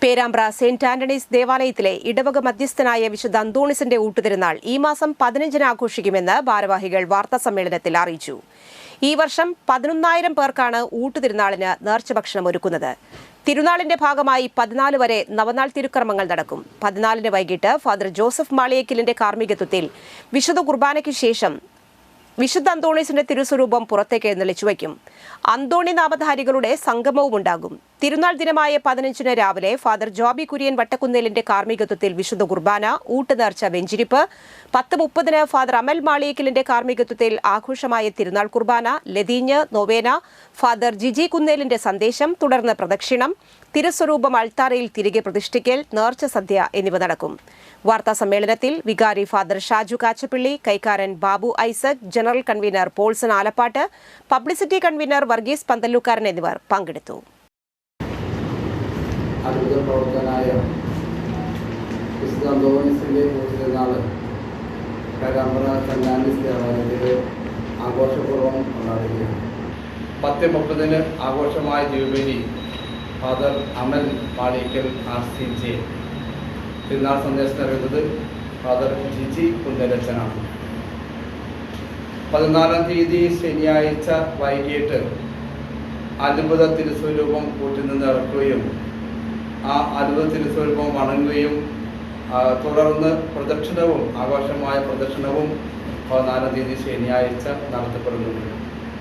Perambra saint Antony's ദേവാലയത്തിലെ ഇടവക മധ്യസ്ഥനായ വിശുദ്ധ അന്തോണിസിന്റെ ഊട്ടുതിരുനാൾ ഈ മാസം 15-ന് ആഘോഷിക്കുമെന്ന് ഭാരവാഹികൾ വാർത്താസമ്മേളനത്തിൽ അറിയിച്ചു. ഈ വർഷം 11,000 പേർക്കാണ് ഊട്ടുതിരുനാളിന് നേർച്ചഭക്ഷണം ഒരുക്കുന്നത്. തിരുനാളിന്റെ ഭാഗമായി 14 വരെ നവനാൾ തിരുക്കർമ്മങ്ങൾ നടക്കും. 14-ന് വൈകിട്ട് ഫാദർ ജോസഫ് മാളിയേക്കലിന്റെ കാർമ്മികത്വത്തിൽ വിശുദ്ധ കുർബാനയ്ക്ക് ശേഷം വിശുദ്ധ അന്തോണീസിന്റെ തിരുസ്വരൂപം പുറത്തേക്ക് എഴുന്നള്ളിച്ചു വയ്ക്കും. അന്തോണി നാമധാരികളുടെ സംഗമവും ഉണ്ടാകും. തിരുനാൾ ദിനമായ 15-ന് രാവിലെ ഫാദർ ജോബി കുര്യൻ വട്ടക്കുന്നേലിന്റെ കാർമ്മികത്വത്തിൽ വിശുദ്ധ കുർബാന, ഊട്ടുനേർച്ച, വെഞ്ചിരിപ്പ്. 10:30-ന് ഫാദർ അമൽ മാളിയേക്കലിന്റെ കാർമ്മികത്വത്തിൽ ആഘോഷമായ തിരുനാൾ കുർബാന, ലതീഞ്ഞ്, നൊവേന, ഫാദർ ജിജി കുന്നേലിന്റെ സന്ദേശം, തുടർന്ന് പ്രദക്ഷിണം, തിരുസ്വരൂപം അൾത്താരയിൽ തിരികെ പ്രതിഷ്ഠിക്കൽ, നേർച്ച സദ്യ എന്നിവ നടക്കും. വാർത്താ സമ്മേളനത്തിൽ വികാരി ഫാദർ ഷാജു കാച്ചപ്പള്ളി, കൈക്കാരൻ Babu Isaac, general convener Paulson Alappatt, publicity convener Varghese Panthallookaran എന്നിവർ പങ്കെടുത്തു. അത്ഭുത പ്രവർത്തനായ വിശുദ്ധ അന്തോണീസിന്റെ ഊട്ടുതിരുനാൾ പേരാമ്പ്ര സെന്റ് ആന്റണീസ് ദേവാലയത്തിൽ ആഘോഷപൂർവ്വം കൊണ്ടാടുകയാണ്. 10:30-ന് ആഘോഷമായ jubilee father Amal Maliyekkal RCJ, തിരുനാൾ സന്ദേശം നൽകുന്നത് ഫാദർ ജിജി കുന്നേലച്ചനാണ്. 14-ാം തീയതി ശനിയാഴ്ച വൈകിട്ട് അത്ഭുത തിരുസ്വരൂപം കൂട്ടിൽ നിന്ന് ഇറക്കുകയും ആ അത്ഭുത തിരുസ്വരൂപം വണങ്ങുകയും തുടർന്ന് പ്രദക്ഷിണവും, ആഘോഷമായ പ്രദക്ഷിണവും 14-ാം തീയതി ശനിയാഴ്ച നടത്തപ്പെടുന്നുണ്ട്.